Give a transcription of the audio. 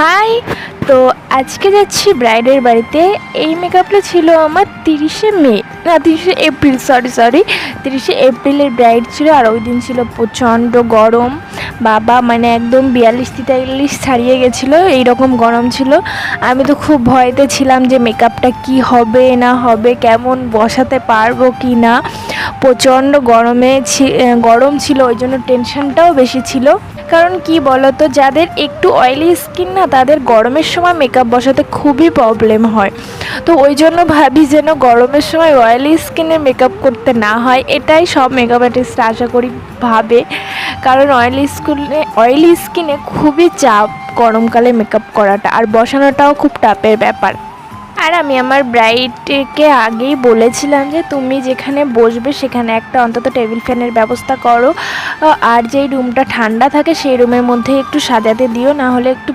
High. তো আজকে যাচ্ছি ব্রাইডের বাড়িতে। এই মেকআপটা ছিল আমার 30শে মে, না 30শে এপ্রিল, সরি 30শে এপ্রিলের ব্রাইড ছিল। আর ওই দিন ছিল প্রচণ্ড গরম বাবা, মানে একদম 42-43 ছাড়িয়ে গেছিলো, এইরকম গরম ছিল। আমি তো খুব ভয়তে ছিলাম যে মেকআপটা কি হবে না হবে, কেমন বসাতে পারবো কি না। প্রচণ্ড গরম ছিল, ওই জন্য টেনশনটাও বেশি ছিল। কারণ কি বলো তো, যাদের একটু অয়েলি স্কিন না, তাদের গরমের সময় মেকআপ বসাতে খুবই প্রবলেম হয়। তো ওই জন্য ভাবি যেন গরমের সময় অয়েলি স্কিনে মেকআপ করতে না হয়, এটাই সব মেকআপ আর্টিস্টরা আশা করি ভাবে। কারণ অয়েলি স্কিনে খুবই চাপ গরমকালে মেকআপ করাটা, আর বসানোটাও খুব টাফের ব্যাপার। আর আমি আমার ব্রাইডকে আগেই বলেছিলাম যে তুমি যেখানে বসবে সেখানে একটা অন্তত টেবিল ফ্যানের ব্যবস্থা করো, আর যেই রুমটা ঠান্ডা থাকে সেই রুমের মধ্যে একটু সাজাতে দিও, না হলে একটু